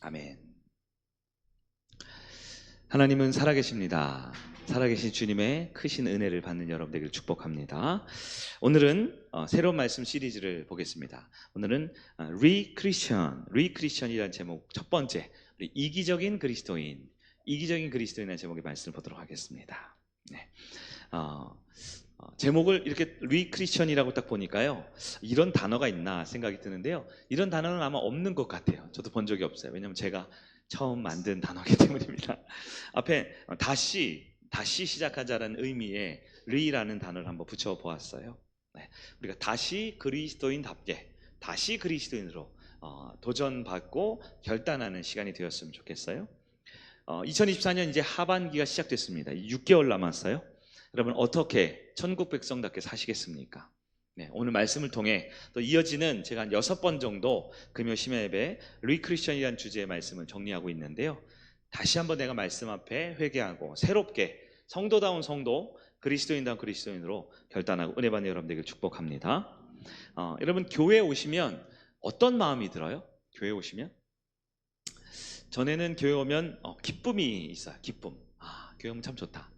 아멘. 하나님은 살아계십니다. 살아계신 주님의 크신 은혜를 받는 여러분 되기를 축복합니다. 오늘은 새로운 말씀 시리즈를 보겠습니다. 오늘은 리크리스천이라는 제목 첫 번째, 우리 이기적인 그리스도인이라는 제목의 말씀을 보도록 하겠습니다. 네. 제목을 이렇게 리크리스천이라고 딱 보니까요, 이런 단어가 있나 생각이 드는데요, 이런 단어는 아마 없는 것 같아요. 저도 본 적이 없어요. 왜냐하면 제가 처음 만든 단어이기 때문입니다. 앞에 다시 시작하자라는 의미의 리라는 단어를 한번 붙여보았어요. 네, 우리가 다시 그리스도인답게, 다시 그리스도인으로 도전받고 결단하는 시간이 되었으면 좋겠어요. 2024년 이제 하반기가 시작됐습니다. 6개월 남았어요. 여러분 어떻게 천국 백성답게 사시겠습니까? 네, 오늘 말씀을 통해 또 이어지는 제가 한 6번 정도 금요 심야 예배 리크리스천이라는 주제의 말씀을 정리하고 있는데요, 다시 한번 내가 말씀 앞에 회개하고 새롭게 성도다운 성도, 그리스도인다운 그리스도인으로 결단하고 은혜 받는 여러분 되길 축복합니다. 여러분 교회에 오시면 어떤 마음이 들어요? 교회에 오시면? 전에는 교회 오면 기쁨이 있어요. 기쁨. 교회 오면 참 좋다.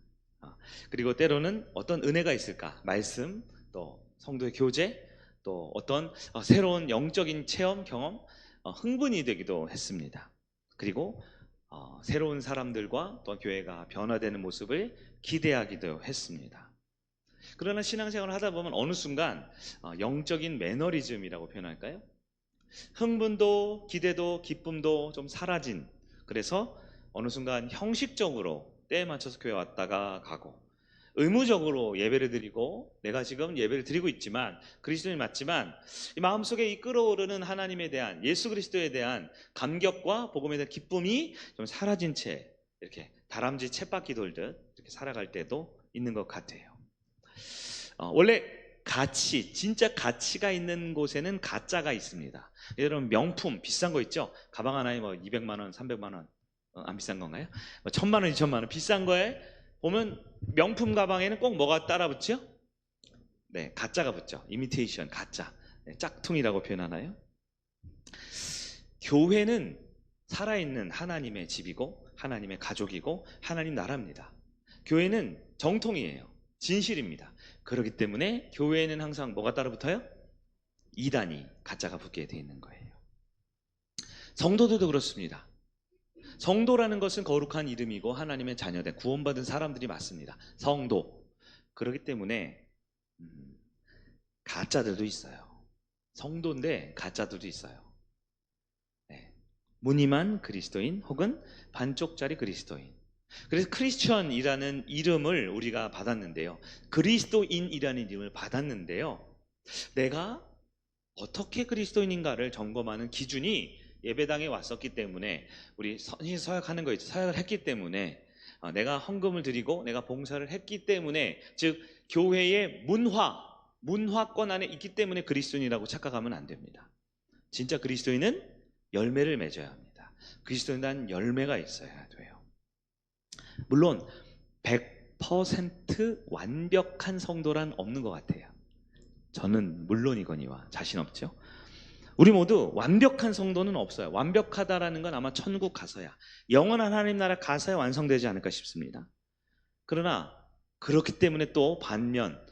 그리고 때로는 어떤 은혜가 있을까? 말씀, 또 성도의 교제, 또 어떤 새로운 영적인 체험, 경험, 흥분이 되기도 했습니다. 그리고 새로운 사람들과 또 교회가 변화되는 모습을 기대하기도 했습니다. 그러나 신앙생활을 하다 보면 어느 순간 영적인 매너리즘이라고 표현할까요? 흥분도 기대도 기쁨도 좀 사라진, 그래서 어느 순간 형식적으로 때에 맞춰서 교회 왔다가 가고, 의무적으로 예배를 드리고, 내가 지금 예배를 드리고 있지만 그리스도인이 맞지만 이 마음속에 이 끓어오르는 하나님에 대한, 예수 그리스도에 대한 감격과 복음에 대한 기쁨이 좀 사라진 채 이렇게 다람쥐 쳇바퀴 돌듯 이렇게 살아갈 때도 있는 것 같아요. 원래 가치, 진짜 가치가 있는 곳에는 가짜가 있습니다. 여러분 명품 비싼 거 있죠? 가방 하나에 뭐 200만 원, 300만 원, 안 비싼 건가요? 뭐 1000만 원, 2000만 원 비싼 거에 보면 명품 가방에는 꼭 뭐가 따라 붙죠? 네, 가짜가 붙죠. 이미테이션, 가짜. 네, 짝퉁이라고 표현하나요? 교회는 살아있는 하나님의 집이고 하나님의 가족이고 하나님 나라입니다. 교회는 정통이에요. 진실입니다. 그렇기 때문에 교회에는 항상 뭐가 따라 붙어요? 이단이, 가짜가 붙게 돼 있는 거예요. 성도들도 그렇습니다. 성도라는 것은 거룩한 이름이고 하나님의 자녀된 구원받은 사람들이 맞습니다. 성도. 그렇기 때문에 가짜들도 있어요. 성도인데 가짜들도 있어요. 네. 무늬만 그리스도인 혹은 반쪽짜리 그리스도인. 그래서 크리스천이라는 이름을 우리가 받았는데요, 그리스도인이라는 이름을 받았는데요, 내가 어떻게 그리스도인인가를 점검하는 기준이 예배당에 왔었기 때문에, 우리 서약하는 거 있죠. 서약을 했기 때문에, 내가 헌금을 드리고 내가 봉사를 했기 때문에, 즉 교회의 문화권 안에 있기 때문에 그리스도인이라고 착각하면 안 됩니다. 진짜 그리스도인은 열매를 맺어야 합니다. 그리스도인은 열매가 있어야 돼요. 물론 100% 완벽한 성도란 없는 것 같아요. 저는 물론이거니와 자신 없죠. 우리 모두 완벽한 성도는 없어요. 완벽하다라는 건 아마 천국 가서야, 영원한 하나님 나라 가서야 완성되지 않을까 싶습니다. 그러나 그렇기 때문에 또 반면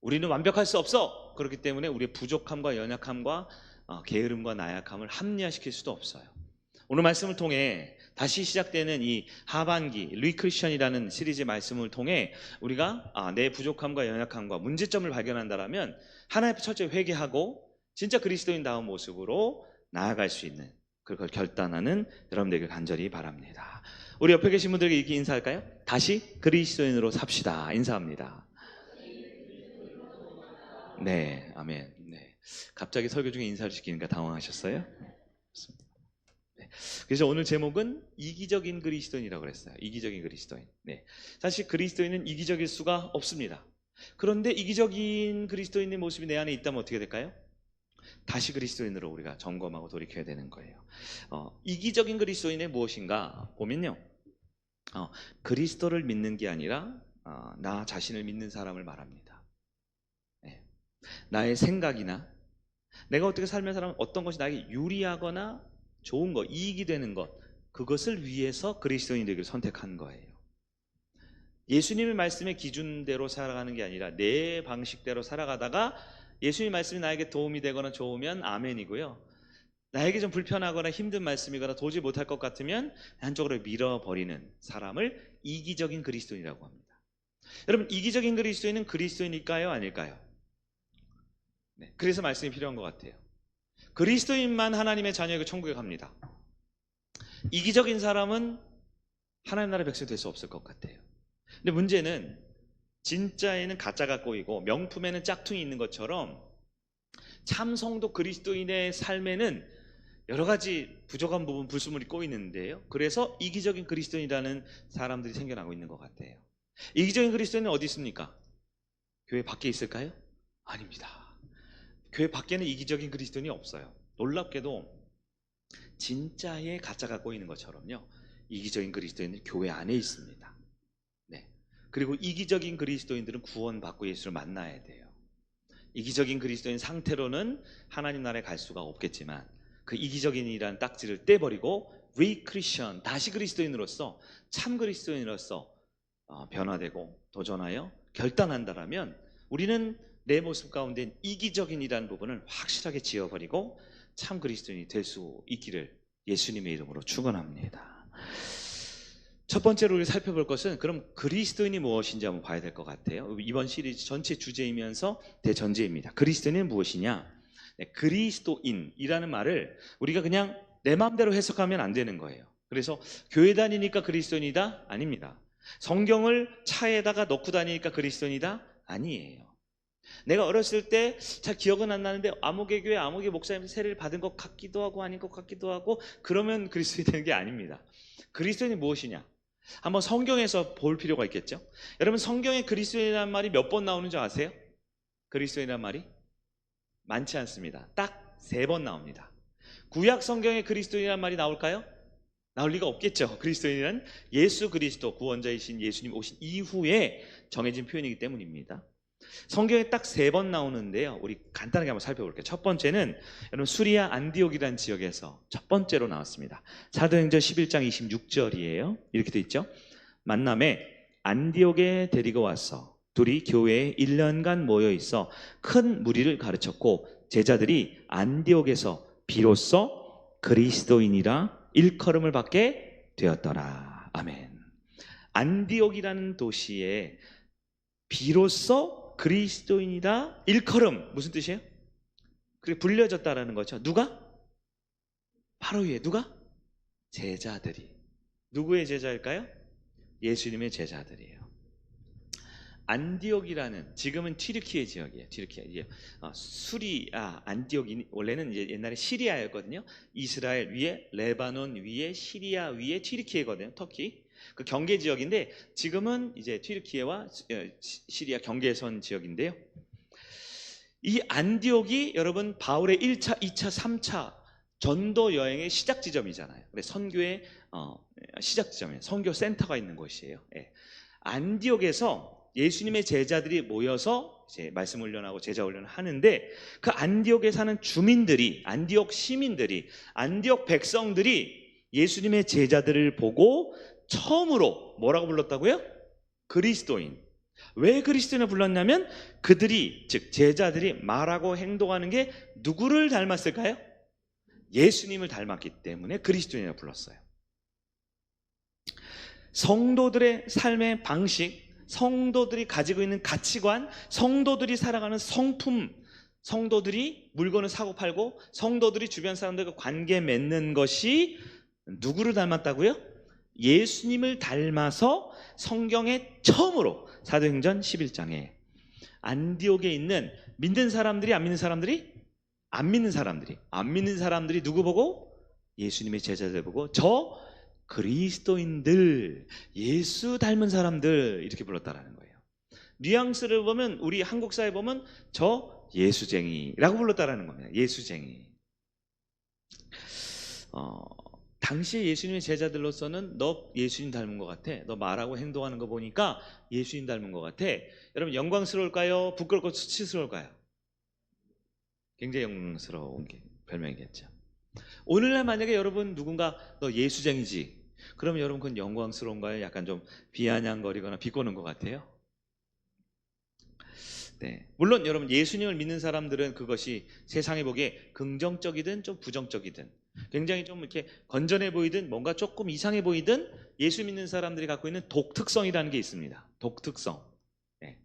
우리는 완벽할 수 없어. 그렇기 때문에 우리의 부족함과 연약함과 게으름과 나약함을 합리화시킬 수도 없어요. 오늘 말씀을 통해 다시 시작되는 이 하반기 리크리스천이라는 시리즈의 말씀을 통해 우리가 내 부족함과 연약함과 문제점을 발견한다면 하나님 앞에 철저히 회개하고 진짜 그리스도인다운 모습으로 나아갈 수 있는, 그걸 결단하는 여러분 되길 간절히 바랍니다. 우리 옆에 계신 분들에게 이렇게 인사할까요? 다시 그리스도인으로 삽시다. 인사합니다. 네, 아멘. 네. 갑자기 설교 중에 인사를 시키니까 당황하셨어요? 네. 그래서 오늘 제목은 이기적인 그리스도인이라고 그랬어요. 이기적인 그리스도인. 네. 사실 그리스도인은 이기적일 수가 없습니다. 그런데 이기적인 그리스도인의 모습이 내 안에 있다면 어떻게 될까요? 다시 그리스도인으로 우리가 점검하고 돌이켜야 되는 거예요. 이기적인 그리스도인의 무엇인가 보면요, 그리스도를 믿는 게 아니라 나 자신을 믿는 사람을 말합니다. 네. 나의 생각이나 내가 어떻게 살면서 어떤 것이 나에게 유리하거나 좋은 것, 이익이 되는 것, 그것을 위해서 그리스도인 되기를 선택한 거예요. 예수님의 말씀의 기준대로 살아가는 게 아니라 내 방식대로 살아가다가 예수님 말씀이 나에게 도움이 되거나 좋으면 아멘이고요, 나에게 좀 불편하거나 힘든 말씀이거나 도저히 못할 것 같으면 한쪽으로 밀어버리는 사람을 이기적인 그리스도인이라고 합니다. 여러분, 이기적인 그리스도인은 그리스도인일까요? 아닐까요? 네, 그래서 말씀이 필요한 것 같아요. 그리스도인만 하나님의 자녀에게 천국에 갑니다. 이기적인 사람은 하나님 나라 백성이 될 수 없을 것 같아요. 근데 문제는 진짜에는 가짜가 꼬이고 명품에는 짝퉁이 있는 것처럼 참 성도 그리스도인의 삶에는 여러 가지 부족한 부분, 불순물이 꼬이는데요, 그래서 이기적인 그리스도인이라는 사람들이 생겨나고 있는 것 같아요. 이기적인 그리스도인은 어디 있습니까? 교회 밖에 있을까요? 아닙니다. 교회 밖에는 이기적인 그리스도인이 없어요. 놀랍게도 진짜의 가짜가 꼬이는 것처럼요, 이기적인 그리스도인은 교회 안에 있습니다. 네. 그리고 이기적인 그리스도인들은 구원받고 예수를 만나야 돼요. 이기적인 그리스도인 상태로는 하나님 나라에 갈 수가 없겠지만 그 이기적인이라는 딱지를 떼버리고 리크리스천, 다시 그리스도인으로서, 참 그리스도인으로서 변화되고 도전하여 결단한다라면 우리는 내 모습 가운데 이기적인이라는 부분을 확실하게 지워버리고 참 그리스도인이 될 수 있기를 예수님의 이름으로 축원합니다. 첫 번째로 우리 살펴볼 것은 그럼 그리스도인이 무엇인지 한번 봐야 될 것 같아요. 이번 시리즈 전체 주제이면서 대전제입니다. 그리스도인은 무엇이냐? 네, 그리스도인이라는 말을 우리가 그냥 내 마음대로 해석하면 안 되는 거예요. 그래서 교회 다니니까 그리스도인이다? 아닙니다. 성경을 차에다가 넣고 다니니까 그리스도인이다? 아니에요. 내가 어렸을 때 잘 기억은 안 나는데 아무개 교회 아무개 목사님 세례를 받은 것 같기도 하고 아닌 것 같기도 하고 그러면 그리스도인이 되는 게 아닙니다. 그리스도인이 무엇이냐? 한번 성경에서 볼 필요가 있겠죠. 여러분, 성경에 그리스도인이라는 말이 몇 번 나오는 줄 아세요? 그리스도인이라는 말이 많지 않습니다. 딱 3번 나옵니다. 구약 성경에 그리스도인이라는 말이 나올까요? 나올 리가 없겠죠. 그리스도인은 예수 그리스도, 구원자이신 예수님 오신 이후에 정해진 표현이기 때문입니다. 성경에 딱 3번 나오는데요, 우리 간단하게 한번 살펴볼게요. 첫 번째는 여러분 수리아 안디옥이라는 지역에서 첫 번째로 나왔습니다. 사도행전 11장 26절이에요. 이렇게 돼 있죠. 만남에 안디옥에 데리고 와서 둘이 교회에 1년간 모여 있어 큰 무리를 가르쳤고 제자들이 안디옥에서 비로소 그리스도인이라 일컬음을 받게 되었더라. 아멘. 안디옥이라는 도시에 비로소 그리스도인이다 일컬음, 무슨 뜻이에요? 그게 불려졌다라는 거죠. 누가? 바로 위에 누가? 제자들이. 누구의 제자일까요? 예수님의 제자들이에요. 안디옥이라는, 지금은 튀르키예 지역이에요. 튀르키예. 수리아 안디옥이 원래는 이제 옛날에 시리아였거든요. 이스라엘 위에, 레바논 위에, 시리아 위에 튀르키예거든요. 터키. 그 경계 지역인데 지금은 이제 튀르키예와 시리아 경계선 지역인데요. 이 안디옥이 여러분 바울의 1차, 2차, 3차 전도 여행의 시작 지점이잖아요. 그래서 선교의 시작 지점이에요. 선교 센터가 있는 곳이에요. 예. 안디옥에서 예수님의 제자들이 모여서 이제 말씀 훈련하고 제자 훈련을 하는데 그 안디옥에 사는 주민들이, 안디옥 시민들이, 안디옥 백성들이 예수님의 제자들을 보고 처음으로 뭐라고 불렀다고요? 그리스도인. 왜 그리스도인을 불렀냐면 그들이, 즉 제자들이 말하고 행동하는 게 누구를 닮았을까요? 예수님을 닮았기 때문에 그리스도인이라고 불렀어요. 성도들의 삶의 방식, 성도들이 가지고 있는 가치관, 성도들이 살아가는 성품, 성도들이 물건을 사고 팔고 성도들이 주변 사람들과 관계 맺는 것이 누구를 닮았다고요? 예수님을 닮아서 성경에 처음으로 사도행전 11장에 안디옥에 있는 믿는 사람들이, 안 믿는 사람들이, 안 믿는 사람들이 누구 보고? 예수님의 제자들 보고 저 그리스도인들, 예수 닮은 사람들 이렇게 불렀다라는 거예요. 뉘앙스를 보면 우리 한국 사회 보면 저 예수쟁이라고 불렀다라는 겁니다. 예수쟁이. 당시에 예수님의 제자들로서는 너 예수님 닮은 것 같아, 너 말하고 행동하는 거 보니까 예수님 닮은 것 같아. 여러분, 영광스러울까요? 부끄럽고 수치스러울까요? 굉장히 영광스러운 게 별명이겠죠. 오늘날 만약에 여러분 누군가 너 예수쟁이지, 그러면 여러분 그건 영광스러운가요? 약간 좀 비아냥거리거나 비꼬는 것 같아요. 네. 물론 여러분 예수님을 믿는 사람들은 그것이 세상에 보기에 긍정적이든 좀 부정적이든, 굉장히 좀 이렇게 건전해 보이든 뭔가 조금 이상해 보이든, 예수 믿는 사람들이 갖고 있는 독특성이라는 게 있습니다. 독특성. 네.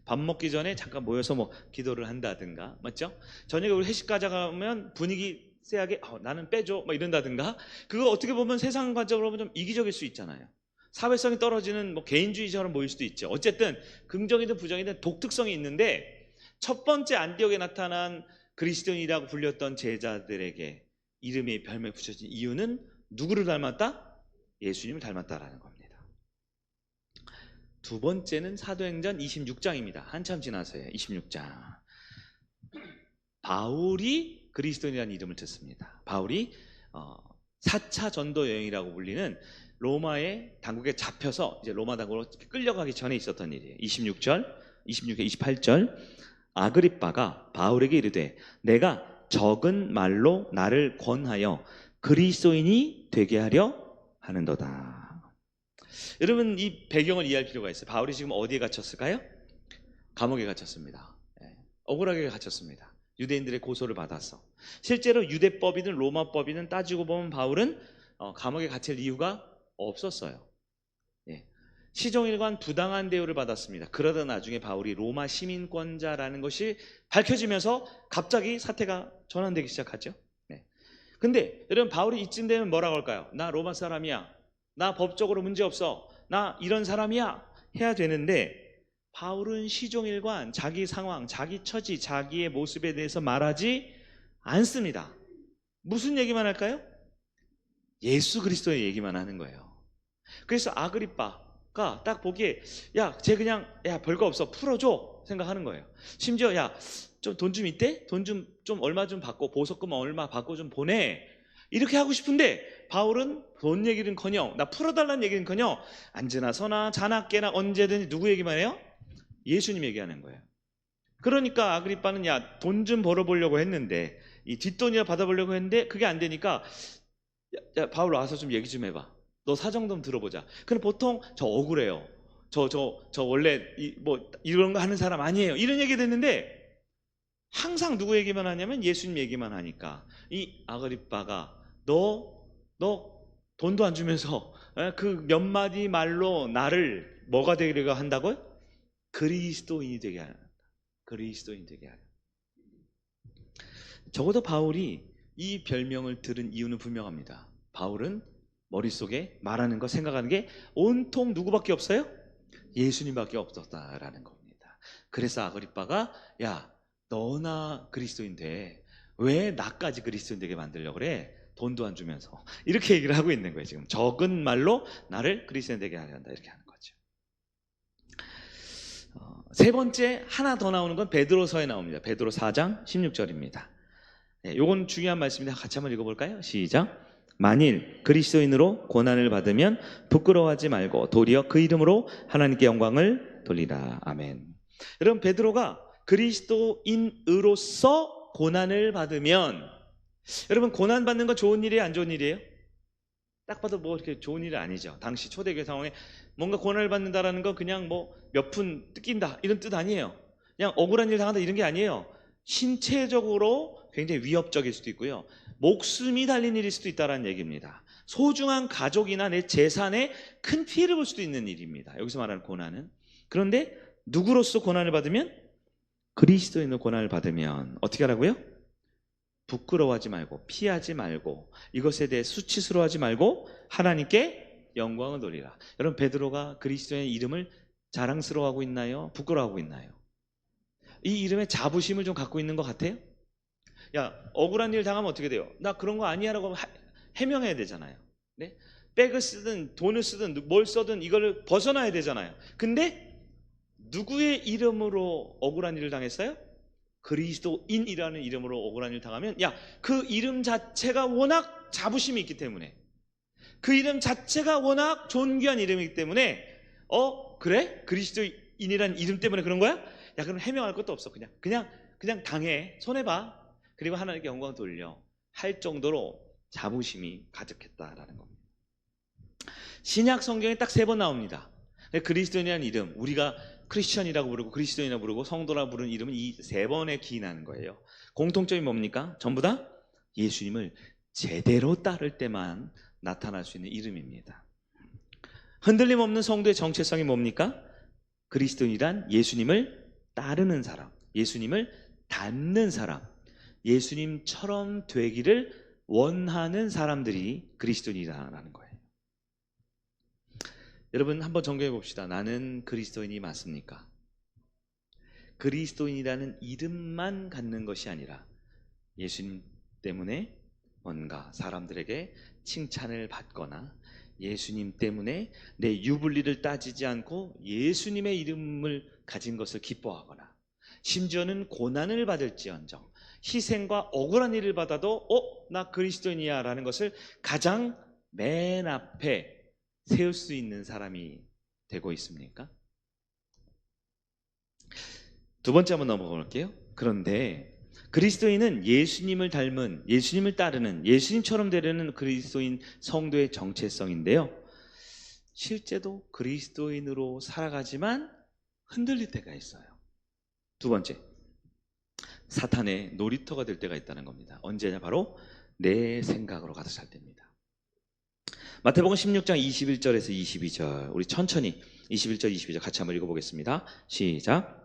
밥 먹기 전에 잠깐 모여서 뭐 기도를 한다든가, 맞죠? 저녁에 우리 회식 가자 가면 분위기 쎄하게 나는 빼줘 막 이런다든가, 그거 어떻게 보면 세상 관점으로 보면 좀 이기적일 수 있잖아요. 사회성이 떨어지는 뭐 개인주의처럼 보일 수도 있죠. 어쨌든 긍정이든 부정이든 독특성이 있는데, 첫 번째 안디옥에 나타난 그리스도인이라고 불렸던 제자들에게 이름이 별명이 붙여진 이유는 누구를 닮았다? 예수님을 닮았다라는 겁니다. 두 번째는 사도행전 26장입니다. 한참 지나서요. 26장. 바울이 그리스도인이라는 이름을 듣습니다. 바울이 4차 전도 여행이라고 불리는 로마의 당국에 잡혀서 이제 로마 당국으로 끌려가기 전에 있었던 일이에요. 26절, 26에 28절. 아그리빠가 바울에게 이르되 내가 적은 말로 나를 권하여 그리스도인이 되게 하려 하는도다. 여러분 이 배경을 이해할 필요가 있어요. 바울이 지금 어디에 갇혔을까요? 감옥에 갇혔습니다. 억울하게 갇혔습니다. 유대인들의 고소를 받아서. 실제로 유대법이든 로마법이든 따지고 보면 바울은 감옥에 갇힐 이유가 없었어요. 시종일관 부당한 대우를 받았습니다. 그러다 나중에 바울이 로마 시민권자라는 것이 밝혀지면서 갑자기 사태가 전환되기 시작하죠. 근데 여러분 바울이 이쯤 되면 뭐라고 할까요? 나 로마 사람이야, 나 법적으로 문제없어, 나 이런 사람이야 해야 되는데, 바울은 시종일관 자기 상황, 자기 처지, 자기의 모습에 대해서 말하지 않습니다. 무슨 얘기만 할까요? 예수 그리스도의 얘기만 하는 거예요. 그래서 아그리빠가 딱 보기에 쟤 그냥 별거 없어 풀어줘 생각하는 거예요. 심지어 좀 돈 좀 있대? 돈 좀 얼마 좀 받고, 보석금 얼마 받고 좀 보내, 이렇게 하고 싶은데 바울은 돈 얘기는커녕, 나 풀어달라는 얘기는커녕 앉으나 서나 자나 깨나 언제든지 누구 얘기만 해요? 예수님 얘기하는 거예요. 그러니까 아그리빠는 돈 좀 벌어보려고 했는데, 이 뒷돈이라 받아보려고 했는데 그게 안 되니까 바울 와서 좀 얘기 좀 해봐, 너 사정 좀 들어보자. 근데 보통 저 억울해요, 저 원래 뭐 이런 거 하는 사람 아니에요, 이런 얘기 됐는데 항상 누구 얘기만 하냐면 예수님 얘기만 하니까 이 아그리빠가 너 돈도 안 주면서 그 몇 마디 말로 나를 뭐가 되리가 한다고요? 그리스도인이 되게 하는, 그리스도인 되게 하는. 적어도 바울이 이 별명을 들은 이유는 분명합니다. 바울은 머릿속에 말하는 거, 생각하는 게 온통 누구밖에 없어요? 예수님밖에 없었다라는 겁니다. 그래서 아그리빠가 너나 그리스도인 돼, 왜 나까지 그리스도인 되게 만들려고 그래? 돈도 안 주면서. 이렇게 얘기를 하고 있는 거예요. 지금 적은 말로 나를 그리스도인 되게 하려 한다, 이렇게 하는 거죠. 세 번째 하나 더 나오는 건 베드로서에 나옵니다. 베드로 4장 16절입니다. 요건 중요한 말씀인데 같이 한번 읽어볼까요? 시작. 만일 그리스도인으로 고난을 받으면 부끄러워하지 말고 도리어 그 이름으로 하나님께 영광을 돌리라. 아멘. 여러분 베드로가 그리스도인으로서 고난을 받으면, 여러분 고난 받는 건 좋은 일이에요, 안 좋은 일이에요? 딱 봐도 뭐 이렇게 좋은 일은 아니죠. 당시 초대교회 상황에 뭔가 고난을 받는다라는 거 그냥 뭐 몇 푼 뜯긴다 이런 뜻 아니에요. 그냥 억울한 일 당한다 이런 게 아니에요. 신체적으로 굉장히 위협적일 수도 있고요, 목숨이 달린 일일 수도 있다는 얘기입니다. 소중한 가족이나 내 재산에 큰 피해를 볼 수도 있는 일입니다. 여기서 말하는 고난은. 그런데 누구로서 고난을 받으면? 그리스도인으로 고난을 받으면 어떻게 하라고요? 부끄러워하지 말고, 피하지 말고, 이것에 대해 수치스러워하지 말고 하나님께 영광을 돌리라. 여러분 베드로가 그리스도의 이름을 자랑스러워하고 있나요? 부끄러워하고 있나요? 이 이름에 자부심을 좀 갖고 있는 것 같아요? 억울한 일 당하면 어떻게 돼요? 나 그런 거 아니야 라고 해명해야 되잖아요. 네? 백을 쓰든 돈을 쓰든 뭘 써든 이걸 벗어나야 되잖아요. 근데 누구의 이름으로 억울한 일을 당했어요? 그리스도인이라는 이름으로 억울한 일을 당하면 그 이름 자체가 워낙 자부심이 있기 때문에, 그 이름 자체가 워낙 존귀한 이름이기 때문에 그래? 그리스도인이라는 이름 때문에 그런 거야? 그럼 해명할 것도 없어. 그냥 당해, 손해봐. 그리고 하나님께 영광을 돌려. 할 정도로 자부심이 가득했다라는 겁니다. 신약 성경에 딱 3번 나옵니다. 그리스도인이라는 이름, 우리가 크리스천이라고 부르고 그리스도인이라고 부르고 성도라고 부르는 이름은 이 3번에 기인하는 거예요. 공통점이 뭡니까? 전부 다 예수님을 제대로 따를 때만 나타날 수 있는 이름입니다. 흔들림 없는 성도의 정체성이 뭡니까? 그리스도인이란 예수님을 따르는 사람, 예수님을 닮는 사람, 예수님처럼 되기를 원하는 사람들이 그리스도인이라는 거예요. 여러분 한번 정리해 봅시다. 나는 그리스도인이 맞습니까? 그리스도인이라는 이름만 갖는 것이 아니라 예수님 때문에 뭔가 사람들에게 칭찬을 받거나 예수님 때문에 내 유불리를 따지지 않고 예수님의 이름을 가진 것을 기뻐하거나 심지어는 고난을 받을지언정 희생과 억울한 일을 받아도 나 그리스도인이야 라는 것을 가장 맨 앞에 세울 수 있는 사람이 되고 있습니까? 두 번째 한번 넘어가 볼게요. 그런데 그리스도인은 예수님을 닮은, 예수님을 따르는, 예수님처럼 되려는 그리스도인 성도의 정체성인데요. 실제도 그리스도인으로 살아가지만 흔들릴 때가 있어요. 두 번째, 사탄의 놀이터가 될 때가 있다는 겁니다. 언제냐? 바로 내 생각으로 가득 찰 때입니다. 마태복음 16장 21절에서 22절, 우리 천천히 21절 22절 같이 한번 읽어보겠습니다. 시작.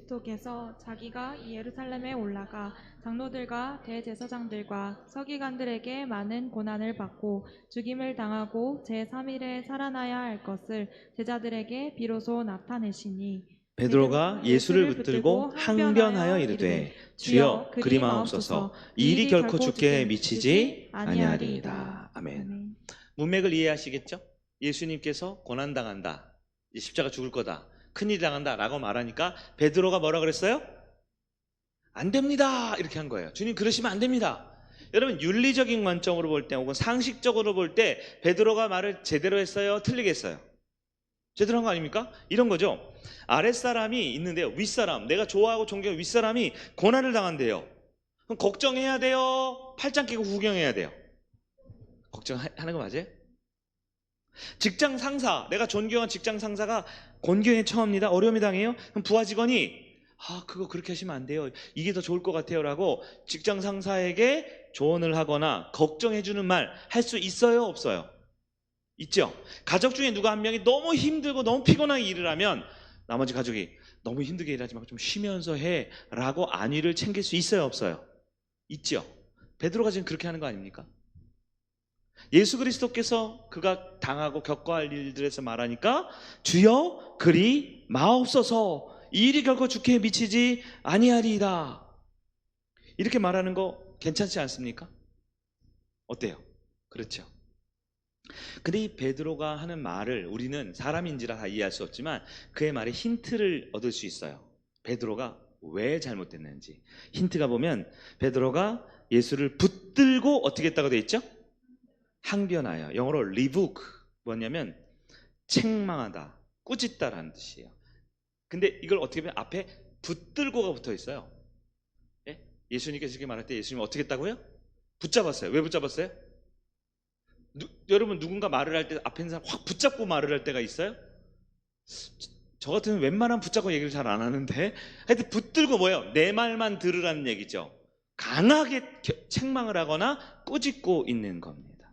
그리스도께서 자기가 예루살렘에 올라가 장로들과 대제사장들과 서기관들에게 많은 고난을 받고 죽임을 당하고 제3일에 살아나야 할 것을 제자들에게 비로소 나타내시니 베드로가 예수를 붙들고 항변하여 이르되 주여 그리 마옵소서 이 일이 결코 주께 미치지 아니하리이다. 아멘. 문맥을 이해하시겠죠? 예수님께서 고난당한다, 십자가 죽을 거다, 큰일이 당한다 라고 말하니까 베드로가 뭐라 그랬어요? 안 됩니다 이렇게 한 거예요. 주님 그러시면 안 됩니다. 여러분 윤리적인 관점으로 볼 때 혹은 상식적으로 볼 때 베드로가 말을 제대로 했어요? 틀리게 했어요? 제대로 한 거 아닙니까? 이런 거죠. 아랫사람이 있는데요, 윗사람, 내가 좋아하고 존경하는 윗사람이 고난을 당한대요. 그럼 걱정해야 돼요? 팔짱 끼고 구경해야 돼요? 걱정하는 거 맞아요? 직장 상사, 내가 존경한 직장 상사가 곤경에 처합니다. 어려움이 당해요. 그럼 부하 직원이 그거 그렇게 하시면 안 돼요. 이게 더 좋을 것 같아요 라고 직장 상사에게 조언을 하거나 걱정해주는 말 할 수 있어요? 없어요? 있죠. 가족 중에 누가 한 명이 너무 힘들고 너무 피곤하게 일을 하면 나머지 가족이 너무 힘들게 일하지 말고 좀 쉬면서 해 라고 안위를 챙길 수 있어요? 없어요? 있죠. 베드로가 지금 그렇게 하는 거 아닙니까? 예수 그리스도께서 그가 당하고 겪어야 할 일들에서 말하니까 주여 그리 마옵소서 이 일이 결코 주께 미치지 아니하리이다 이렇게 말하는 거 괜찮지 않습니까? 어때요? 그렇죠. 근데 이 베드로가 하는 말을 우리는 사람인지라 다 이해할 수 없지만 그의 말에 힌트를 얻을 수 있어요. 베드로가 왜 잘못됐는지 힌트가 보면 베드로가 예수를 붙들고 어떻게 했다고 되어 있죠? 항변하여, 영어로 리부크, 뭐냐면 책망하다, 꾸짖다라는 뜻이에요. 근데 이걸 어떻게 보면 앞에 붙들고가 붙어 있어요. 예? 예수님께서 이렇게 말할 때 예수님은 어떻게 했다고요? 붙잡았어요. 왜 붙잡았어요? 여러분 누군가 말을 할 때 앞에 있는 사람 확 붙잡고 말을 할 때가 있어요? 저 같으면 웬만하면 붙잡고 얘기를 잘 안 하는데 하여튼 붙들고 뭐예요? 내 말만 들으라는 얘기죠. 강하게 책망을 하거나 꾸짖고 있는 겁니다.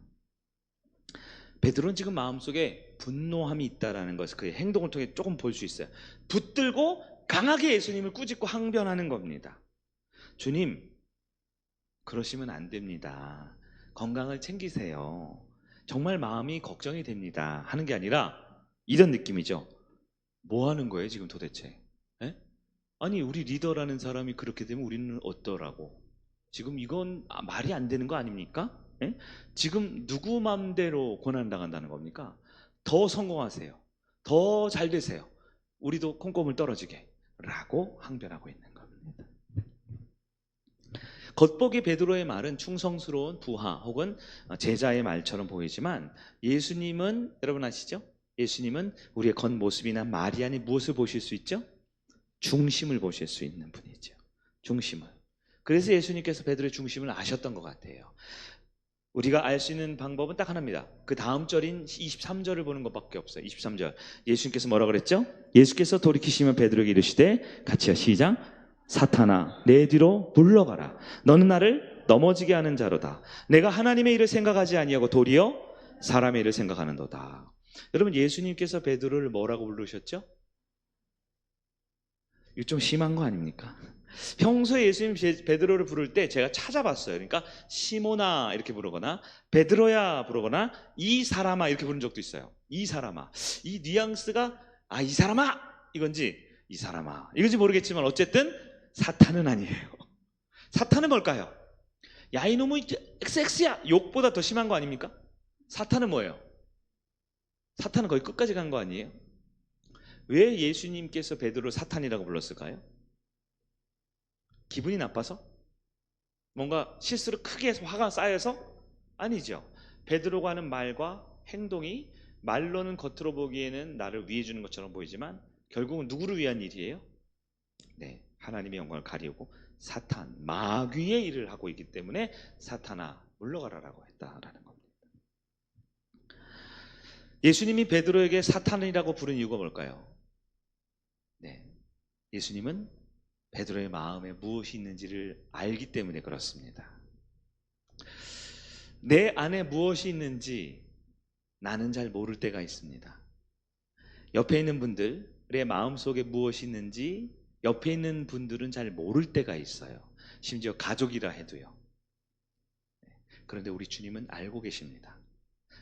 베드로는 지금 마음속에 분노함이 있다는 것을 그의 행동을 통해 조금 볼 수 있어요. 붙들고 강하게 예수님을 꾸짖고 항변하는 겁니다. 주님 그러시면 안 됩니다. 건강을 챙기세요. 정말 마음이 걱정이 됩니다 하는 게 아니라 이런 느낌이죠. 뭐 하는 거예요 지금 도대체? 에? 아니 우리 리더라는 사람이 그렇게 되면 우리는 어떠라고? 지금 이건 말이 안 되는 거 아닙니까? 에? 지금 누구 맘대로 고난당한다는 겁니까? 더 성공하세요. 더 잘 되세요. 우리도 콩고물 떨어지게 라고 항변하고 있는 겁니다. 겉보기 베드로의 말은 충성스러운 부하 혹은 제자의 말처럼 보이지만 예수님은 여러분 아시죠? 예수님은 우리의 겉모습이나 말이 아닌 무엇을 보실 수 있죠? 중심을 보실 수 있는 분이죠. 중심을. 그래서 예수님께서 베드로의 중심을 아셨던 것 같아요. 우리가 알 수 있는 방법은 딱 하나입니다. 그 다음 절인 23절을 보는 것밖에 없어요. 23절 예수님께서 뭐라 그랬죠? 예수께서 돌이키시면 베드로에게 이르시되 같이요 시작 사탄아 내 뒤로 물러가라 너는 나를 넘어지게 하는 자로다 내가 하나님의 일을 생각하지 아니하고 도리어 사람의 일을 생각하는도다. 여러분 예수님께서 베드로를 뭐라고 부르셨죠? 이거 좀 심한 거 아닙니까? 평소에 예수님 베드로를 부를 때 제가 찾아봤어요. 그러니까 시모나 이렇게 부르거나 베드로야 부르거나 이 사람아 이렇게 부른 적도 있어요. 이 사람아. 이 뉘앙스가 이 사람아 이건지 이 사람아 이건지 모르겠지만 어쨌든 사탄은 아니에요. 사탄은 뭘까요? 야 이놈의 XX야 욕보다 더 심한 거 아닙니까? 사탄은 뭐예요? 사탄은 거의 끝까지 간 거 아니에요? 왜 예수님께서 베드로를 사탄이라고 불렀을까요? 기분이 나빠서? 뭔가 실수를 크게 해서 화가 쌓여서? 아니죠. 베드로가 하는 말과 행동이 말로는 겉으로 보기에는 나를 위해 주는 것처럼 보이지만 결국은 누구를 위한 일이에요? 네, 하나님의 영광을 가리우고 사탄, 마귀의 일을 하고 있기 때문에 사탄아 물러가라라고 했다라는 겁니다. 예수님이 베드로에게 사탄이라고 부른 이유가 뭘까요? 네, 예수님은 베드로의 마음에 무엇이 있는지를 알기 때문에 그렇습니다. 내 안에 무엇이 있는지 나는 잘 모를 때가 있습니다. 옆에 있는 분들의 마음속에 무엇이 있는지 옆에 있는 분들은 잘 모를 때가 있어요. 심지어 가족이라 해도요. 그런데 우리 주님은 알고 계십니다.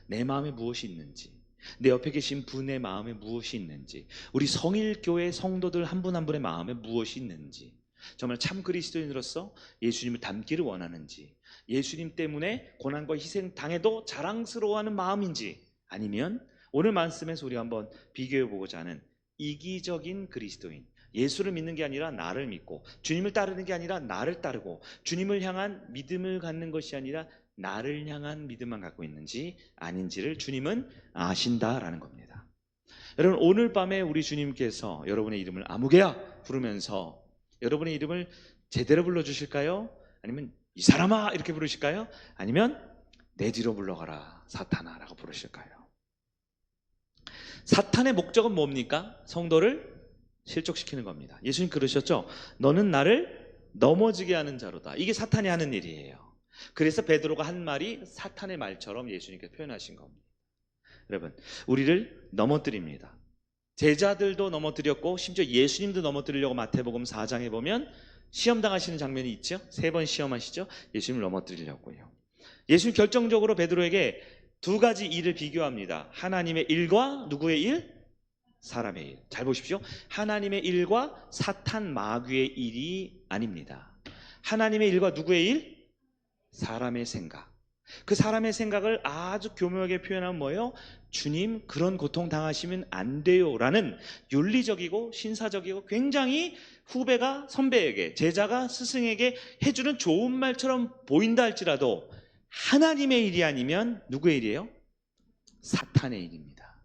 내 마음에 무엇이 있는지, 내 옆에 계신 분의 마음에 무엇이 있는지, 우리 성일교회 성도들 한 분 한 분의 마음에 무엇이 있는지, 정말 참 그리스도인으로서 예수님을 닮기를 원하는지, 예수님 때문에 고난과 희생 당해도 자랑스러워하는 마음인지, 아니면 오늘 말씀에서 우리가 한번 비교해 보고자 하는 이기적인 그리스도인, 예수를 믿는 게 아니라 나를 믿고 주님을 따르는 게 아니라 나를 따르고 주님을 향한 믿음을 갖는 것이 아니라 나를 향한 믿음만 갖고 있는지 아닌지를 주님은 아신다라는 겁니다. 여러분 오늘 밤에 우리 주님께서 여러분의 이름을 아무개야 부르면서 여러분의 이름을 제대로 불러주실까요? 아니면 이 사람아 이렇게 부르실까요? 아니면 내 뒤로 물러가라 사탄아 라고 부르실까요? 사탄의 목적은 뭡니까? 성도를 실족시키는 겁니다. 예수님 그러셨죠? 너는 나를 넘어지게 하는 자로다. 이게 사탄이 하는 일이에요. 그래서 베드로가 한 말이 사탄의 말처럼 예수님께서 표현하신 겁니다. 여러분 우리를 넘어뜨립니다. 제자들도 넘어뜨렸고 심지어 예수님도 넘어뜨리려고 마태복음 4장에 보면 시험 당하시는 장면이 있죠. 3번 시험하시죠. 예수님을 넘어뜨리려고요. 예수님 결정적으로 베드로에게 두 가지 일을 비교합니다. 하나님의 일과 누구의 일? 사람의 일. 잘 보십시오. 하나님의 일과 사탄 마귀의 일이 아닙니다. 하나님의 일과 누구의 일? 사람의 생각. 그 사람의 생각을 아주 교묘하게 표현하면 뭐예요? 주님 그런 고통 당하시면 안 돼요 라는 윤리적이고 신사적이고 굉장히 후배가 선배에게 제자가 스승에게 해주는 좋은 말처럼 보인다 할지라도 하나님의 일이 아니면 누구의 일이에요? 사탄의 일입니다.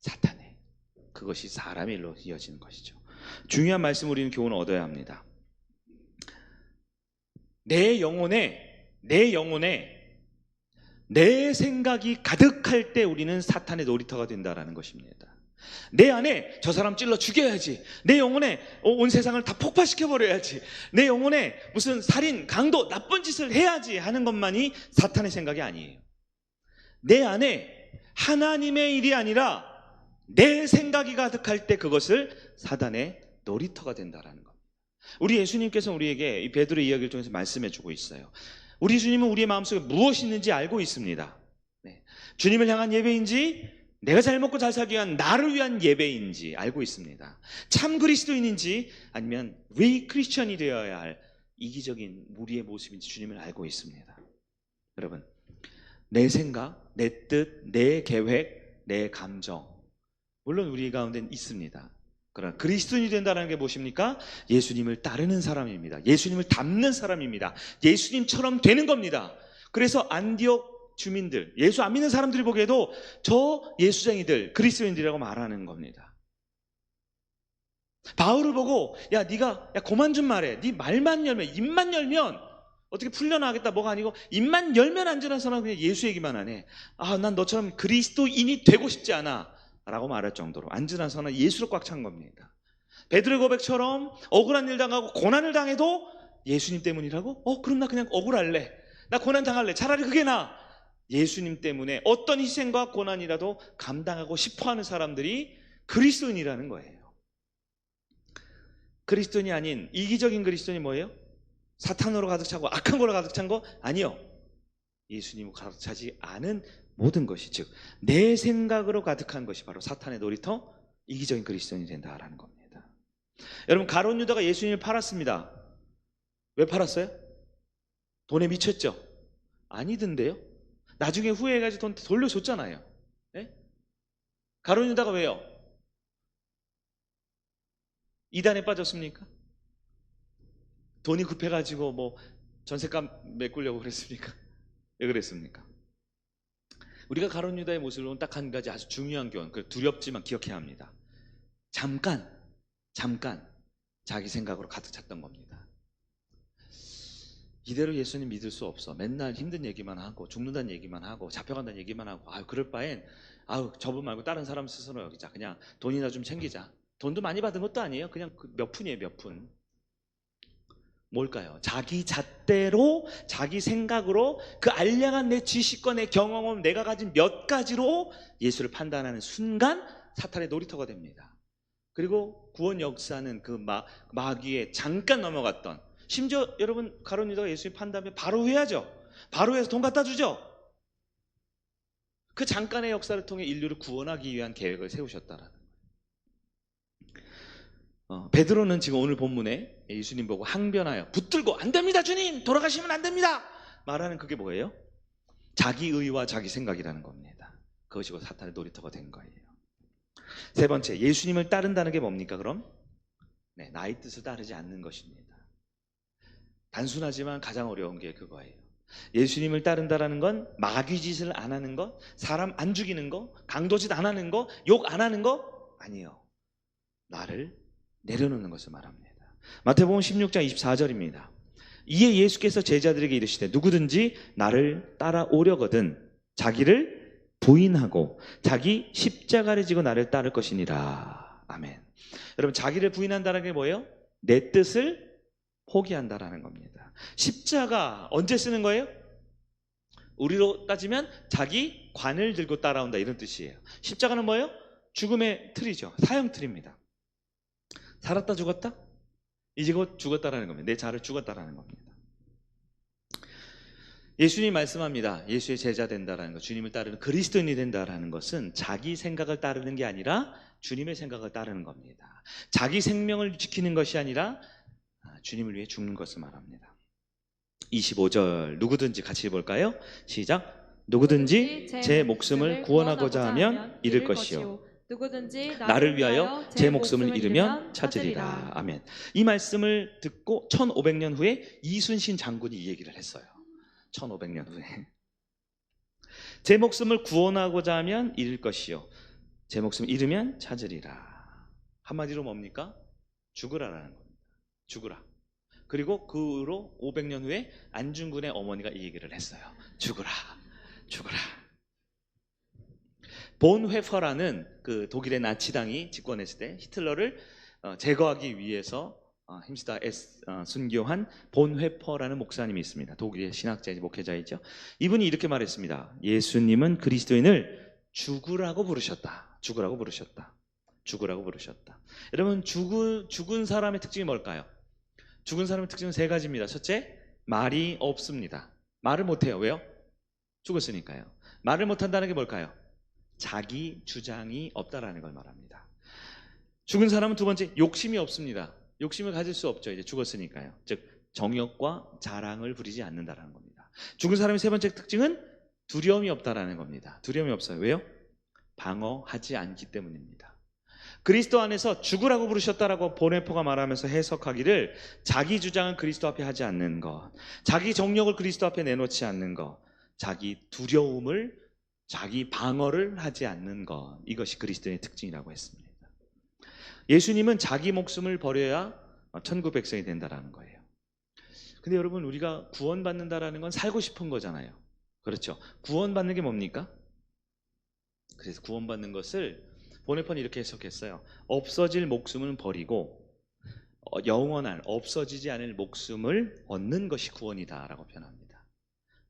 사탄의 일. 그것이 사람의 일로 이어지는 것이죠. 중요한 말씀 우리는 교훈을 얻어야 합니다. 내 영혼에 내 생각이 가득할 때 우리는 사탄의 놀이터가 된다는 것입니다. 내 안에 저 사람 찔러 죽여야지, 내 영혼에 온 세상을 다 폭파시켜버려야지, 내 영혼에 무슨 살인, 강도, 나쁜 짓을 해야지 하는 것만이 사탄의 생각이 아니에요. 내 안에 하나님의 일이 아니라 내 생각이 가득할 때 그것을 사단의 놀이터가 된다는 겁니다. 우리 예수님께서 우리에게 이 베드로의 이야기를 통해서 말씀해주고 있어요. 우리 주님은 우리의 마음속에 무엇이 있는지 알고 있습니다. 네. 주님을 향한 예배인지 내가 잘 먹고 잘 살기 위한 나를 위한 예배인지 알고 있습니다. 참 그리스도인인지 아니면 왜 크리스천이 되어야 할 이기적인 무리의 모습인지 주님을 알고 있습니다. 여러분 내 생각, 내 뜻, 내 계획, 내 감정 물론 우리 가운데는 있습니다. 그러나 그리스도인이 된다는 게 무엇입니까? 예수님을 따르는 사람입니다. 예수님을 닮는 사람입니다. 예수님처럼 되는 겁니다. 그래서 안디옥 주민들, 예수 안 믿는 사람들이 보기에도 저 예수쟁이들, 그리스도인들이라고 말하는 겁니다. 바울을 보고 야 네가 그만 좀 말해. 네 말만 열면, 입만 열면 어떻게 풀려나가겠다 뭐가 아니고 입만 열면 안전한 사람은 그냥 예수 얘기만 하네. 난 너처럼 그리스도인이 되고 싶지 않아 라고 말할 정도로 안전한 사람은 예수로 꽉 찬 겁니다. 베드로의 고백처럼 억울한 일 당하고 고난을 당해도 예수님 때문이라고? 그럼 나 그냥 억울할래. 나 고난 당할래. 차라리 그게 나아. 예수님 때문에 어떤 희생과 고난이라도 감당하고 싶어하는 사람들이 그리스도인이라는 거예요. 그리스도인이 아닌 이기적인 그리스도인이 뭐예요? 사탄으로 가득 차고 악한 걸로 가득 찬 거? 아니요. 예수님으로 가득 차지 않은 모든 것이, 즉 내 생각으로 가득한 것이 바로 사탄의 놀이터, 이기적인 그리스도인이 된다라는 겁니다. 여러분, 가룟 유다가 예수님을 팔았습니다. 왜 팔았어요? 돈에 미쳤죠? 아니던데요? 나중에 후회해가지고 돈 돌려줬잖아요. 네? 가룟 유다가 왜요? 이단에 빠졌습니까? 돈이 급해가지고 뭐 전셋값 메꾸려고 그랬습니까? 왜 그랬습니까? 우리가 가룟 유다의 모습을 보면 딱 한 가지 아주 중요한 교훈, 두렵지만 기억해야 합니다. 잠깐 자기 생각으로 가득 찼던 겁니다. 이대로 예수님 믿을 수 없어. 맨날 힘든 얘기만 하고 죽는다는 얘기만 하고 잡혀간다는 얘기만 하고 그럴 바엔 저분 말고 다른 사람 스스로 여기자. 그냥 돈이나 좀 챙기자. 돈도 많이 받은 것도 아니에요. 그냥 몇 푼이에요, 몇 푼. 뭘까요? 자기 잣대로, 자기 생각으로, 그 알량한 내 지식과 내 경험은 내가 가진 몇 가지로 예수를 판단하는 순간 사탄의 놀이터가 됩니다. 그리고 구원 역사는 그 마귀에 잠깐 넘어갔던, 심지어 여러분 가룟 유다가 예수님 판단하면 바로 회하죠. 바로 해서 돈 갖다 주죠. 그 잠깐의 역사를 통해 인류를 구원하기 위한 계획을 세우셨다라는 거예요. 베드로는 지금 오늘 본문에 예수님 보고 항변하여 붙들고 안 됩니다 주님, 돌아가시면 안 됩니다 말하는 그게 뭐예요? 자기 의와 자기 생각이라는 겁니다. 그것이 곧 사탄의 놀이터가 된 거예요. 세 번째, 예수님을 따른다는 게 뭡니까 그럼? 나의 뜻을 따르지 않는 것입니다. 단순하지만 가장 어려운 게 그거예요. 예수님을 따른다라는 건 마귀 짓을 안 하는 것, 사람 안 죽이는 거, 강도짓 안 하는 거, 욕 안 하는 거 아니에요. 나를 내려놓는 것을 말합니다. 마태복음 16장 24절입니다. 이에 예수께서 제자들에게 이르시되 누구든지 나를 따라오려거든 자기를 부인하고 자기 십자가를 지고 나를 따를 것이니라. 아멘. 여러분, 자기를 부인한다는 게 뭐예요? 내 뜻을 포기한다라는 겁니다. 십자가 언제 쓰는 거예요? 우리로 따지면 자기 관을 들고 따라온다, 이런 뜻이에요. 십자가는 뭐예요? 죽음의 틀이죠. 사형 틀입니다. 살았다 죽었다? 이제 곧 죽었다라는 겁니다. 내 자를 죽었다라는 겁니다. 예수님이 말씀합니다. 예수의 제자 된다라는 것, 주님을 따르는 그리스도인이 된다라는 것은 자기 생각을 따르는 게 아니라 주님의 생각을 따르는 겁니다. 자기 생명을 지키는 것이 아니라 주님을 위해 죽는 것을 말합니다. 25절 누구든지 같이 볼까요? 시작. 누구든지 제 목숨을 구원하고자 하면 잃을 것이요 누구든지 나를 위하여 제 목숨을 잃으면 찾으리라. 아멘. 이 말씀을 듣고 1500년 후에 이순신 장군이 이 얘기를 했어요. 1500년 후에 제 목숨을 구원하고자 하면 잃을 것이요 제 목숨을 잃으면 찾으리라. 한마디로 뭡니까? 죽으라라는 겁니다. 죽으라. 그리고 그 후로 500년 후에 안중근의 어머니가 이 얘기를 했어요. 죽으라, 죽으라. 본회퍼라는 그 독일의 나치당이 집권했을 때 히틀러를 제거하기 위해서 힘쓰다 순교한 본회퍼라는 목사님이 있습니다. 독일의 신학자이자 목회자이죠. 이분이 이렇게 말했습니다. 예수님은 그리스도인을 죽으라고 부르셨다. 죽으라고 부르셨다. 죽으라고 부르셨다. 여러분, 죽은 사람의 특징이 뭘까요? 죽은 사람의 특징은 세 가지입니다. 첫째, 말이 없습니다. 말을 못해요. 왜요? 죽었으니까요. 말을 못한다는 게 뭘까요? 자기 주장이 없다라는 걸 말합니다. 죽은 사람은 두 번째, 욕심이 없습니다. 욕심을 가질 수 없죠. 이제 죽었으니까요. 즉 정욕과 자랑을 부리지 않는다라는 겁니다. 죽은 사람의 세 번째 특징은 두려움이 없다라는 겁니다. 두려움이 없어요. 왜요? 방어하지 않기 때문입니다. 그리스도 안에서 죽으라고 부르셨다라고 본회퍼가 말하면서 해석하기를 자기 주장은 그리스도 앞에 하지 않는 것, 자기 정욕을 그리스도 앞에 내놓지 않는 것, 자기 두려움을, 자기 방어를 하지 않는 것, 이것이 그리스도의 특징이라고 했습니다. 예수님은 자기 목숨을 버려야 천국 백성이 된다라는 거예요. 근데 여러분, 우리가 구원받는다라는 건 살고 싶은 거잖아요. 그렇죠? 구원받는 게 뭡니까? 그래서 구원받는 것을 보네펀이 이렇게 해석했어요. 없어질 목숨은 버리고 영원한 없어지지 않을 목숨을 얻는 것이 구원이다라고 표현합니다.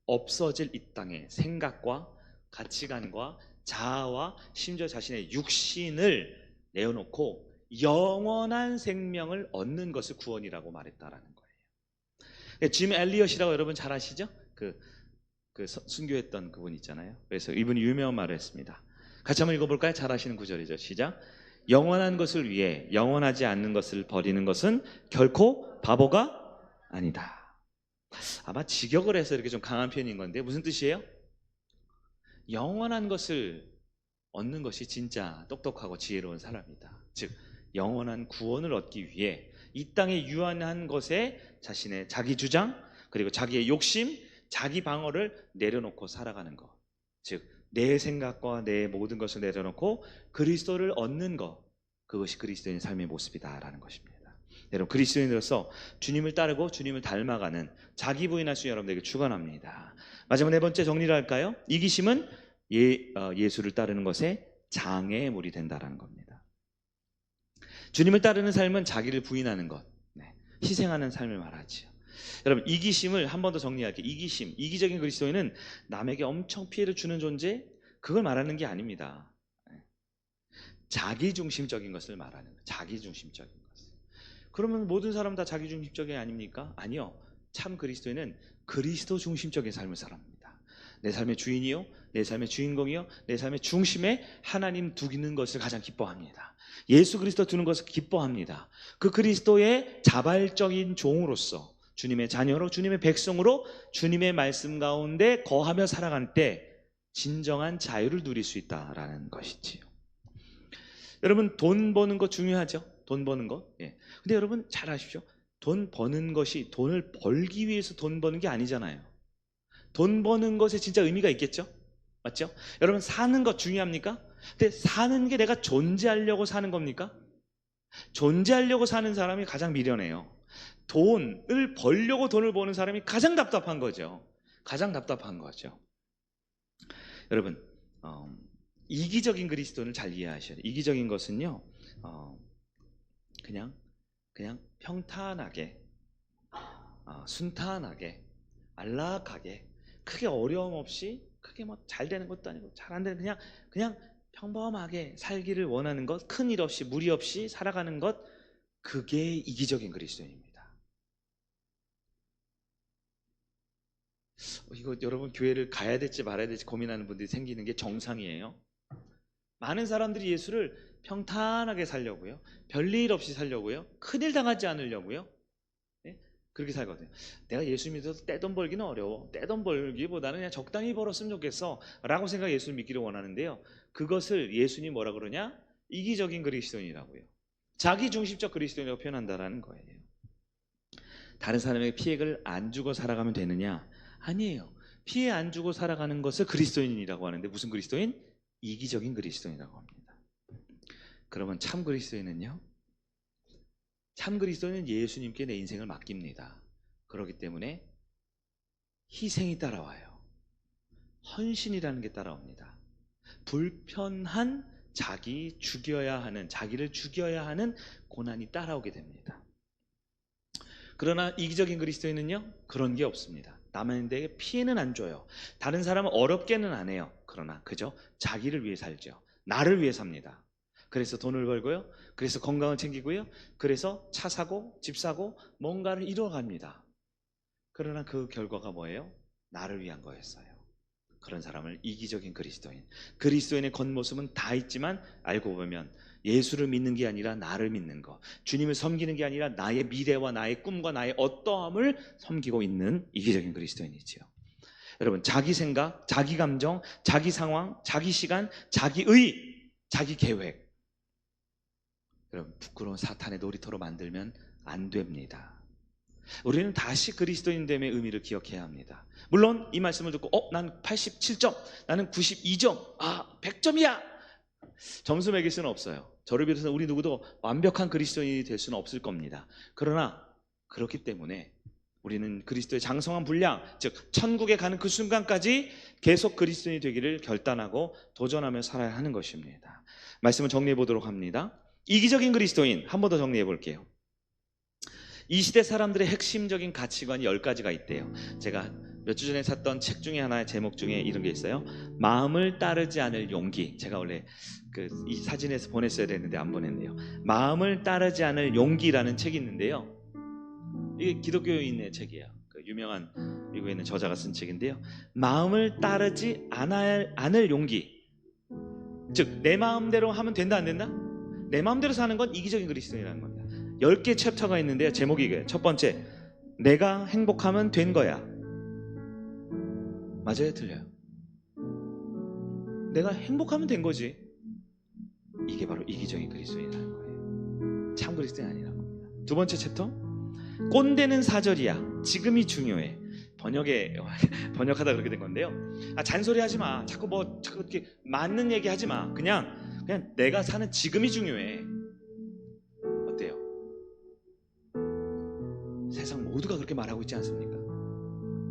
없어질 이 땅의 생각과 가치관과 자아와 심지어 자신의 육신을 내어놓고 영원한 생명을 얻는 것을 구원이라고 말했다라는 거예요. 짐 엘리엇이라고 여러분 잘 아시죠? 그 순교했던 그분 있잖아요. 그래서 이분이 유명한 말을 했습니다. 같이 한번 읽어볼까요? 잘 아시는 구절이죠. 시작. 영원한 것을 위해 영원하지 않는 것을 버리는 것은 결코 바보가 아니다. 아마 직역을 해서 이렇게 좀 강한 표현인 건데 무슨 뜻이에요? 영원한 것을 얻는 것이 진짜 똑똑하고 지혜로운 사람이다. 즉 영원한 구원을 얻기 위해 이 땅의 유한한 것에 자신의 자기 주장 그리고 자기의 욕심, 자기 방어를 내려놓고 살아가는 것. 즉 내 생각과 내 모든 것을 내려놓고 그리스도를 얻는 것, 그것이 그리스도인 삶의 모습이다라는 것입니다. 여러분, 그리스도인으로서 주님을 따르고 주님을 닮아가는 자기 부인할 수 있는 여러분들에게 축원합니다. 마지막 네 번째 정리를 할까요? 이기심은 예수를 따르는 것에 장애물이 된다라는 겁니다. 주님을 따르는 삶은 자기를 부인하는 것, 희생하는 삶을 말하지요. 여러분, 이기심을 한 번 더 정리할게요. 이기심, 이기적인 그리스도인은 남에게 엄청 피해를 주는 존재, 그걸 말하는 게 아닙니다. 자기중심적인 것을 말하는 거예요. 자기중심적인 것. 그러면 모든 사람 다 자기중심적이 아닙니까? 아니요. 참 그리스도인은 그리스도 중심적인 삶을 살아갑니다. 내 삶의 주인이요, 내 삶의 주인공이요, 내 삶의 중심에 하나님 두기는 것을 가장 기뻐합니다. 예수 그리스도 두는 것을 기뻐합니다. 그 그리스도의 자발적인 종으로서 주님의 자녀로 주님의 백성으로 주님의 말씀 가운데 거하며 살아갈 때 진정한 자유를 누릴 수 있다라는 것이지요. 여러분, 돈 버는 거 중요하죠? 돈 버는 거. 예. 근데 여러분 잘 아십시오. 돈 버는 것이 돈을 벌기 위해서 돈 버는 게 아니잖아요. 돈 버는 것에 진짜 의미가 있겠죠? 맞죠? 여러분, 사는 것 중요합니까? 근데 사는 게 내가 존재하려고 사는 겁니까? 존재하려고 사는 사람이 가장 미련해요. 돈을 벌려고 돈을 버는 사람이 가장 답답한 거죠. 가장 답답한 거죠. 여러분, 이기적인 그리스도를 잘 이해하셔야 돼요. 이기적인 것은요, 그냥 평탄하게, 순탄하게, 안락하게, 크게 어려움 없이, 크게 뭐 잘 되는 것도 아니고 잘 안 되는 그냥 평범하게 살기를 원하는 것, 큰 일 없이 무리 없이 살아가는 것, 그게 이기적인 그리스도인입니다. 이거 여러분, 교회를 가야 될지 말아야 될지 고민하는 분들이 생기는 게 정상이에요. 많은 사람들이 예수를 평탄하게 살려고요, 별일 없이 살려고요, 큰일 당하지 않으려고요, 그렇게 살거든요. 내가 예수 믿어서 떼돈 벌기는 어려워, 떼돈 벌기보다는 그냥 적당히 벌었으면 좋겠어 라고 생각 예수를 믿기를 원하는데요, 그것을 예수님이 뭐라 그러냐? 이기적인 그리스도인이라고요. 자기중심적 그리스도인이라고 표현한다라는 거예요. 다른 사람에게 피해를 안 주고 살아가면 되느냐? 아니에요. 피해 안 주고 살아가는 것을 그리스도인이라고 하는데, 무슨 그리스도인? 이기적인 그리스도인이라고 합니다. 그러면 참 그리스도인은요? 참 그리스도인은 예수님께 내 인생을 맡깁니다. 그렇기 때문에 희생이 따라와요. 헌신이라는 게 따라옵니다. 불편한 자기를 죽여야 하는 고난이 따라오게 됩니다. 그러나 이기적인 그리스도인은요, 그런 게 없습니다. 남에게 피해는 안 줘요. 다른 사람은 어렵게는 안 해요. 그러나 그저 자기를 위해 살죠. 나를 위해 삽니다. 그래서 돈을 벌고요, 그래서 건강을 챙기고요, 그래서 차 사고 집 사고 뭔가를 이뤄갑니다. 그러나 그 결과가 뭐예요? 나를 위한 거였어요. 그런 사람을 이기적인 그리스도인, 그리스도인의 겉모습은 다 있지만 알고 보면 예수를 믿는 게 아니라 나를 믿는 것, 주님을 섬기는 게 아니라 나의 미래와 나의 꿈과 나의 어떠함을 섬기고 있는 이기적인 그리스도인이지요. 여러분, 자기 생각, 자기 감정, 자기 상황, 자기 시간, 자기의, 자기 계획, 여러분, 부끄러운 사탄의 놀이터로 만들면 안 됩니다. 우리는 다시 그리스도인됨의 의미를 기억해야 합니다. 물론 이 말씀을 듣고 난 87점, 나는 92점, 100점이야, 점수 매길 수는 없어요. 저를 비롯해서 우리 누구도 완벽한 그리스도인이 될 수는 없을 겁니다. 그러나 그렇기 때문에 우리는 그리스도의 장성한 분량, 즉 천국에 가는 그 순간까지 계속 그리스도인이 되기를 결단하고 도전하며 살아야 하는 것입니다. 말씀을 정리해 보도록 합니다. 이기적인 그리스도인, 한 번 더 정리해 볼게요. 이 시대 사람들의 핵심적인 가치관이 10가지가 있대요. 제가 몇 주 전에 샀던 책 중에 하나의 제목 중에 이런 게 있어요. 마음을 따르지 않을 용기. 제가 원래 이 사진에서 보냈어야 되는데 안 보냈네요. 마음을 따르지 않을 용기라는 책이 있는데요. 이게 기독교인의 책이에요. 유명한 미국에 있는 저자가 쓴 책인데요. 마음을 따르지 않을 용기. 즉 내 마음대로 하면 된다 안 된다? 내 마음대로 사는 건 이기적인 그리스도인이라는 겁니다. 10개 챕터가 있는데요. 제목이 이거예요. 첫 번째, 내가 행복하면 된 거야. 맞아요? 틀려요? 내가 행복하면 된 거지. 이게 바로 이기적인 그리스도인이라는 거예요. 참 그리스도인이 아니라는 겁니다. 두 번째 챕터, 꼰대는 사절이야. 지금이 중요해. 번역하다 그렇게 된 건데요. 잔소리하지 마. 자꾸 이렇게 맞는 얘기 하지 마. 그냥 내가 사는 지금이 중요해. 어때요? 세상 모두가 그렇게 말하고 있지 않습니까?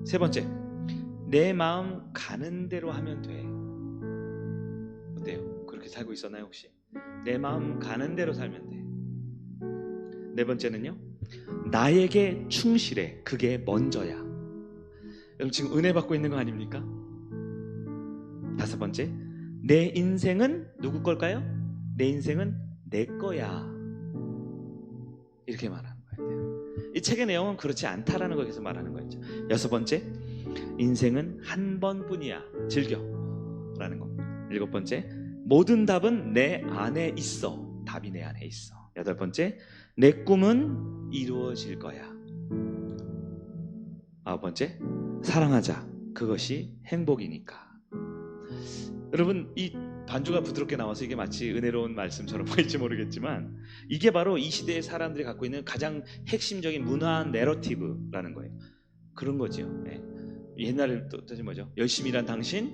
세 번째, 내 마음 가는 대로 하면 돼. 어때요? 그렇게 살고 있었나요 혹시? 내 마음 가는 대로 살면 돼. 네 번째는요, 나에게 충실해. 그게 먼저야. 여러분 지금 은혜 받고 있는 거 아닙니까? 다섯 번째, 내 인생은 누구 걸까요? 내 인생은 내 거야. 이렇게 말하는 거예요. 이 책의 내용은 그렇지 않다라는 걸 계속 말하는 거죠. 여섯 번째, 인생은 한 번뿐이야. 즐겨라는 겁니다. 일곱 번째, 모든 답은 내 안에 있어. 답이 내 안에 있어. 여덟 번째, 내 꿈은 이루어질 거야. 아홉 번째, 사랑하자. 그것이 행복이니까. 여러분 이 반주가 부드럽게 나와서 이게 마치 은혜로운 말씀처럼 보일지 모르겠지만 이게 바로 이 시대의 사람들이 갖고 있는 가장 핵심적인 문화 내러티브라는 거예요. 그런 거죠. 예. 옛날에 또 뭐죠? 열심히 일한 당신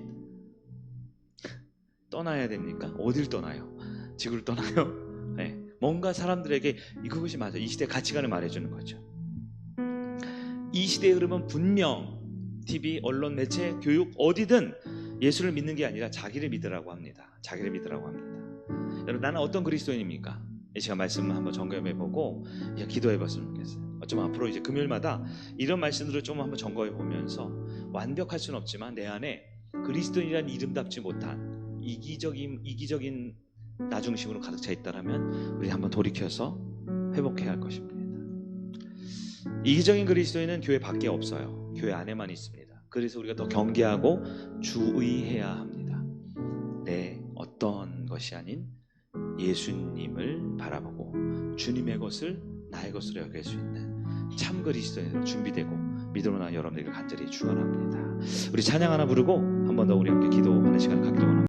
떠나야 됩니까? 어딜 떠나요? 지구를 떠나요? 예. 뭔가 사람들에게 그것이 맞아. 이 시대의 가치관을 말해주는 거죠. 이 시대의 흐름은 분명 TV, 언론, 매체, 교육 어디든 예수를 믿는 게 아니라 자기를 믿으라고 합니다. 자기를 믿으라고 합니다. 여러분 나는 어떤 그리스도인입니까? 이 시간 말씀을 한번 점검해보고 기도해봤으면 좋겠어요. 어쩌면 앞으로 이제 금요일마다 이런 말씀들을 좀 한번 점검해보면서 완벽할 수는 없지만 내 안에 그리스도인이라는 이름답지 못한 이기적인 나 중심으로 가득 차 있다라면 우리 한번 돌이켜서 회복해야 할 것입니다. 이기적인 그리스도인은 교회 밖에 없어요. 교회 안에만 있습니다. 그래서 우리가 더 경계하고 주의해야 합니다. 내 어떤 것이 아닌 예수님을 바라보고 주님의 것을 나의 것으로 여길 수 있는 참 그리스도인으로 준비되고 믿음으로 나아가 여러분들에게 간절히 축원합니다. 우리 찬양 하나 부르고 한 번 더 우리 함께 기도하는 시간을 갖기로 원합니다.